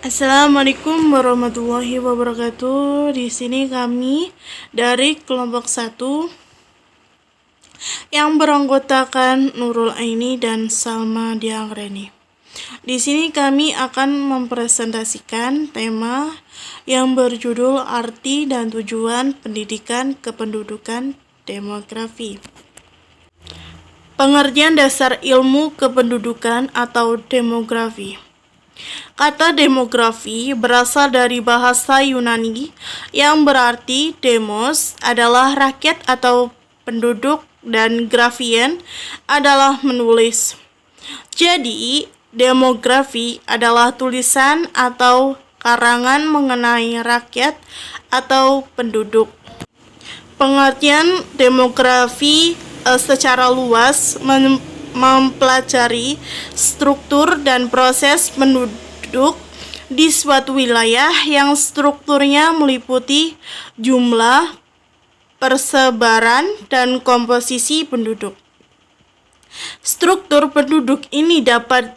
Assalamualaikum warahmatullahi wabarakatuh. Di sini kami dari kelompok 1 yang beranggotakan Nurul Aini dan Salma Diangreni. Di sini kami akan mempresentasikan tema yang berjudul Arti dan Tujuan Pendidikan Kependudukan Demografi. Pengertian dasar ilmu kependudukan atau demografi. Kata demografi berasal dari bahasa Yunani yang berarti demos adalah rakyat atau penduduk dan grafien adalah menulis. Jadi, demografi adalah tulisan atau karangan mengenai rakyat atau penduduk. Pengertian demografi secara luas mempelajari struktur dan proses penduduk di suatu wilayah yang strukturnya meliputi jumlah, persebaran, dan komposisi penduduk. Struktur penduduk ini dapat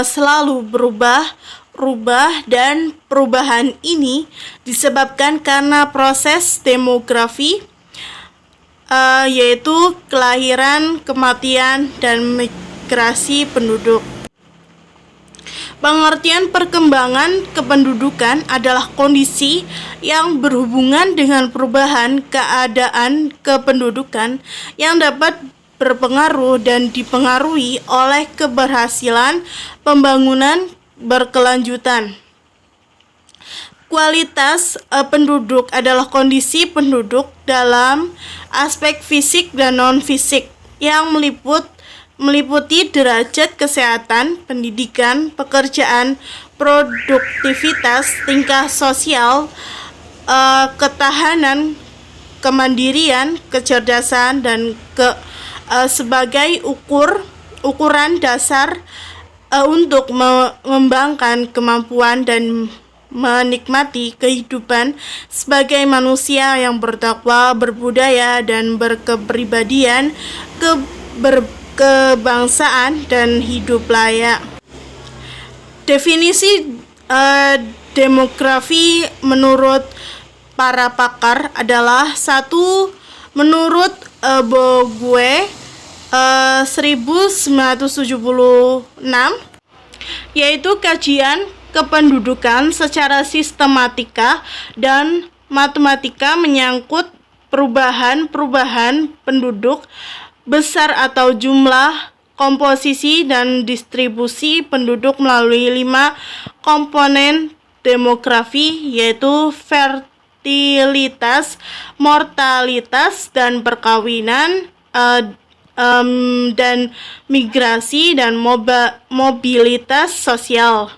selalu berubah dan perubahan ini disebabkan karena proses demografi yaitu kelahiran, kematian, dan migrasi penduduk. Pengertian perkembangan kependudukan adalah kondisi yang berhubungan dengan perubahan keadaan kependudukan yang dapat berpengaruh dan dipengaruhi oleh keberhasilan pembangunan berkelanjutan. Kualitas penduduk adalah kondisi penduduk dalam aspek fisik dan non-fisik yang meliputi derajat kesehatan, pendidikan, pekerjaan, produktivitas, tingkah sosial, ketahanan, kemandirian, kecerdasan, dan sebagai ukuran dasar untuk mengembangkan kemampuan dan menikmati kehidupan sebagai manusia yang bertakwa, berbudaya, dan berkepribadian, kebangsaan, dan hidup layak. Definisi demografi menurut para pakar adalah satu, menurut Bogue 1976, yaitu kajian kependudukan secara sistematika dan matematika menyangkut perubahan penduduk besar atau jumlah, komposisi, dan distribusi penduduk melalui 5 komponen demografi, yaitu fertilitas, mortalitas, dan perkawinan, dan migrasi dan mobilitas sosial.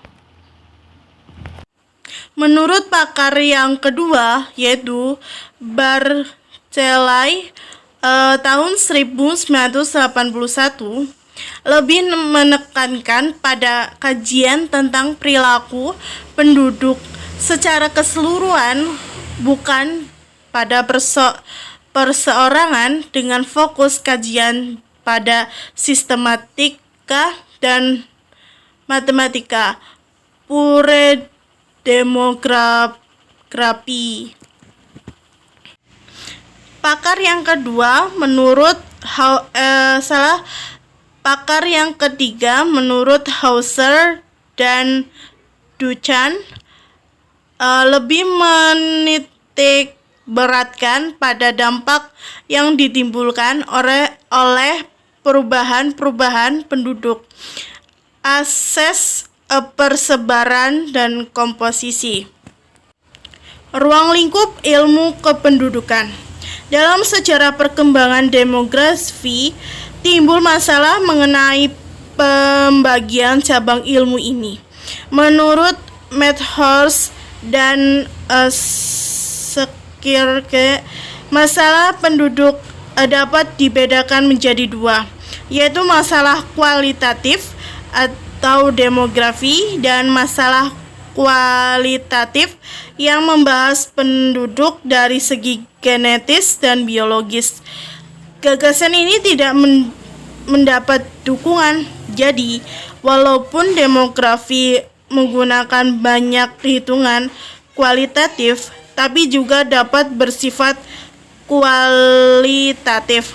Menurut pakar yang kedua, yaitu Barclay tahun 1981, lebih menekankan pada kajian tentang perilaku penduduk secara keseluruhan, bukan pada perseorangan, dengan fokus kajian pada sistematika dan matematika. Pure demografi. Pakar yang kedua pakar yang ketiga menurut Hauser dan Duchan lebih menitik beratkan pada dampak yang ditimbulkan oleh perubahan penduduk, akses, persebaran, dan komposisi. Ruang lingkup ilmu kependudukan. Dalam sejarah perkembangan demografi, timbul masalah mengenai pembagian cabang ilmu ini. Menurut Medhorst dan Skirke, masalah penduduk dapat dibedakan menjadi 2, yaitu masalah kualitatif atau demografi dan masalah kualitatif yang membahas penduduk dari segi genetis dan biologis. Gagasan ini tidak mendapat dukungan. Jadi, walaupun demografi menggunakan banyak hitungan kualitatif, tapi juga dapat bersifat kualitatif.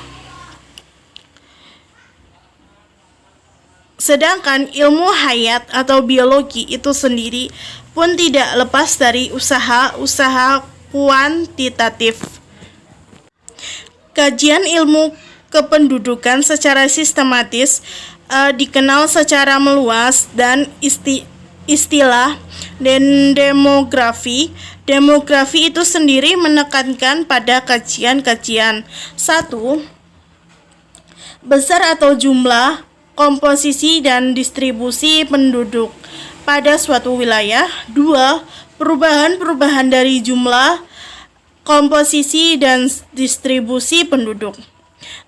Sedangkan ilmu hayat atau biologi itu sendiri pun tidak lepas dari usaha-usaha kuantitatif. Kajian ilmu kependudukan secara sistematis dikenal secara meluas dan istilah demografi. Demografi itu sendiri menekankan pada kajian-kajian. 1. Besar atau jumlah, komposisi dan distribusi penduduk pada suatu wilayah. 2. Perubahan-perubahan dari jumlah, komposisi dan distribusi penduduk.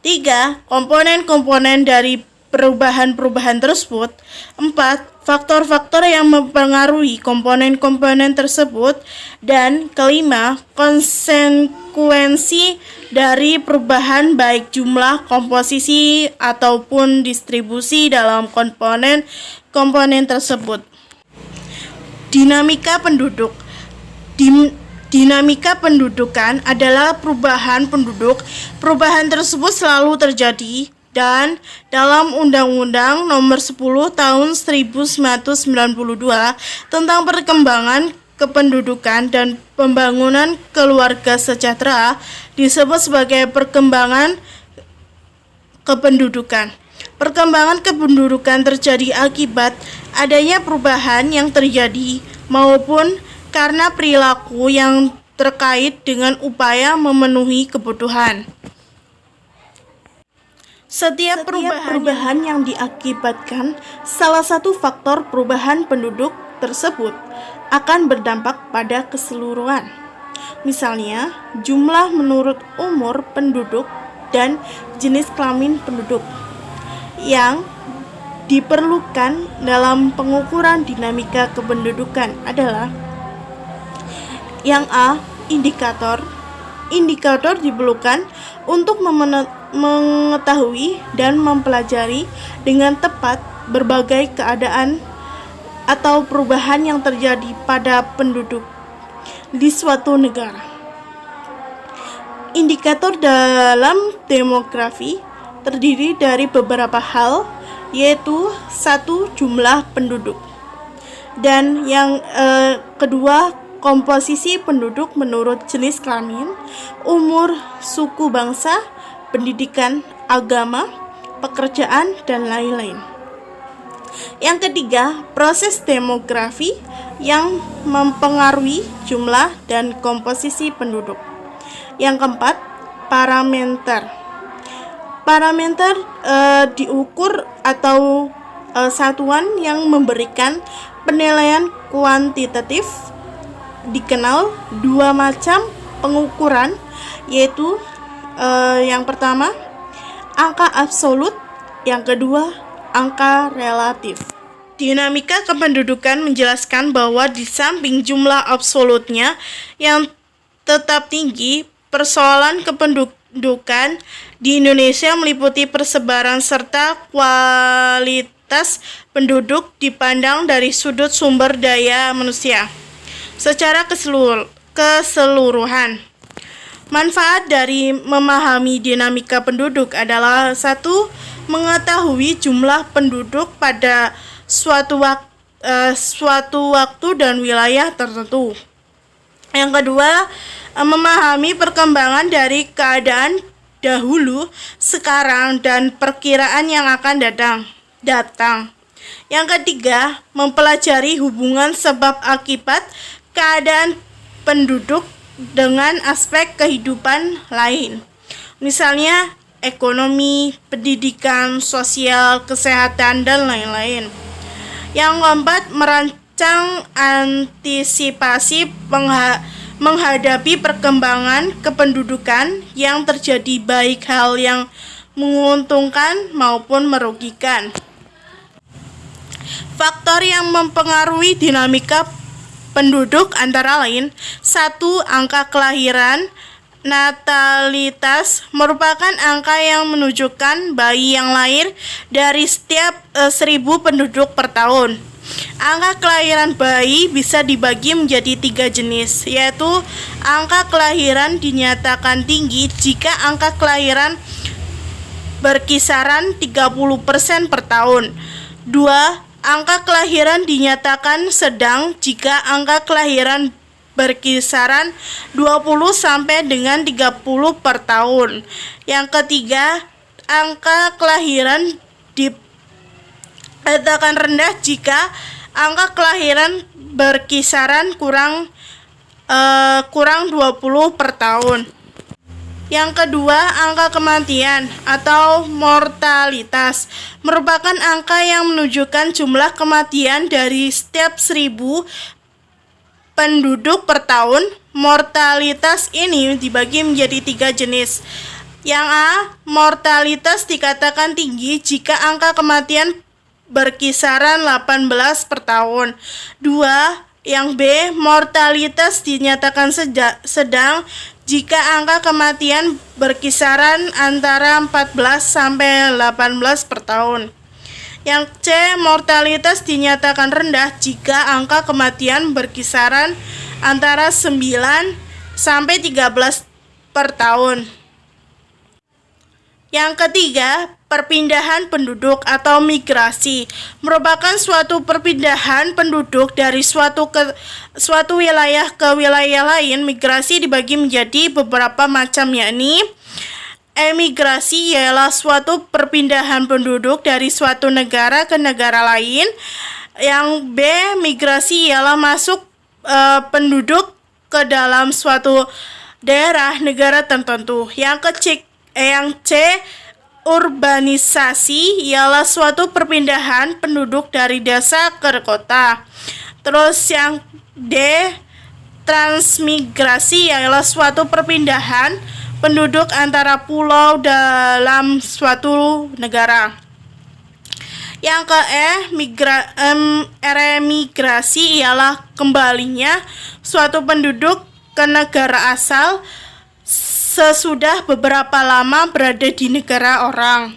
3. Komponen-komponen dari perubahan-perubahan tersebut. 4. Faktor-faktor yang mempengaruhi komponen-komponen tersebut. Dan kelima, konsekuensi dari perubahan baik jumlah, komposisi, ataupun distribusi dalam komponen-komponen tersebut. Dinamika penduduk. Dinamika pendudukan adalah perubahan penduduk. Perubahan tersebut selalu terjadi dan dalam Undang-Undang Nomor 10 Tahun 1992 tentang perkembangan kependudukan dan pembangunan keluarga sejahtera disebut sebagai perkembangan kependudukan. Perkembangan kependudukan terjadi akibat adanya perubahan yang terjadi maupun karena perilaku yang terkait dengan upaya memenuhi kebutuhan. Setiap perubahan yang diakibatkan salah satu faktor perubahan penduduk tersebut akan berdampak pada keseluruhan. Misalnya, jumlah menurut umur penduduk dan jenis kelamin penduduk. Yang diperlukan dalam pengukuran dinamika kependudukan adalah yang A. Indikator. Indikator diperlukan untuk mengetahui dan mempelajari dengan tepat berbagai keadaan atau perubahan yang terjadi pada penduduk di suatu negara. Indikator dalam demografi terdiri dari beberapa hal, yaitu 1. Jumlah penduduk, dan yang kedua, komposisi penduduk menurut jenis kelamin, umur, suku bangsa, pendidikan, agama, pekerjaan, dan lain-lain. Yang ketiga, proses demografi yang mempengaruhi jumlah dan komposisi penduduk. Yang keempat, parameter. Parameter diukur atau satuan yang memberikan penilaian kuantitatif. Dikenal dua macam pengukuran, yaitu yang pertama angka absolut, yang kedua angka relatif. Dinamika kependudukan menjelaskan bahwa di samping jumlah absolutnya yang tetap tinggi, persoalan kependudukan di Indonesia meliputi persebaran serta kualitas penduduk dipandang dari sudut sumber daya manusia secara keseluruhan. Manfaat dari memahami dinamika penduduk adalah 1. Mengetahui jumlah penduduk pada suatu waktu dan wilayah tertentu. Yang kedua, memahami perkembangan dari keadaan dahulu, sekarang, dan perkiraan yang akan datang. Yang ketiga, mempelajari hubungan sebab akibat keadaan penduduk dengan aspek kehidupan lain, misalnya ekonomi, pendidikan, sosial, kesehatan, dan lain-lain. Yang keempat, merancang antisipasi menghadapi perkembangan kependudukan yang terjadi, baik hal yang menguntungkan maupun merugikan. Faktor yang mempengaruhi dinamika penduduk antara lain: 1. Angka kelahiran. Natalitas merupakan angka yang menunjukkan bayi yang lahir dari setiap 1000 penduduk per tahun. Angka kelahiran bayi bisa dibagi menjadi 3 jenis, yaitu angka kelahiran dinyatakan tinggi jika angka kelahiran berkisaran 30% per tahun. 2. Angka kelahiran dinyatakan sedang jika angka kelahiran berkisaran 20 sampai dengan 30 per tahun. Yang ketiga, angka kelahiran dikatakan rendah jika angka kelahiran berkisaran kurang 20 per tahun. Yang kedua, angka kematian atau mortalitas merupakan angka yang menunjukkan jumlah kematian dari setiap 1000 penduduk per tahun. Mortalitas ini dibagi menjadi 3 jenis. Yang A, mortalitas dikatakan tinggi jika angka kematian berkisaran 18 per tahun. 2. Yang B, mortalitas dinyatakan sedang jika angka kematian berkisaran antara 14 sampai 18 per tahun. Yang C, mortalitas dinyatakan rendah jika angka kematian berkisaran antara 9 sampai 13 per tahun. Yang ketiga, perpindahan penduduk atau migrasi merupakan suatu perpindahan penduduk dari suatu wilayah ke wilayah lain. Migrasi dibagi menjadi beberapa macam, yakni emigrasi ialah suatu perpindahan penduduk dari suatu negara ke negara lain. Yang B, migrasi ialah masuk penduduk ke dalam suatu daerah negara tertentu. Yang C, urbanisasi ialah suatu perpindahan penduduk dari desa ke kota. Terus yang D, transmigrasi ialah suatu perpindahan penduduk antara pulau dalam suatu negara. Yang ke remigrasi ialah kembalinya suatu penduduk ke negara asal sesudah beberapa lama berada di negara orang.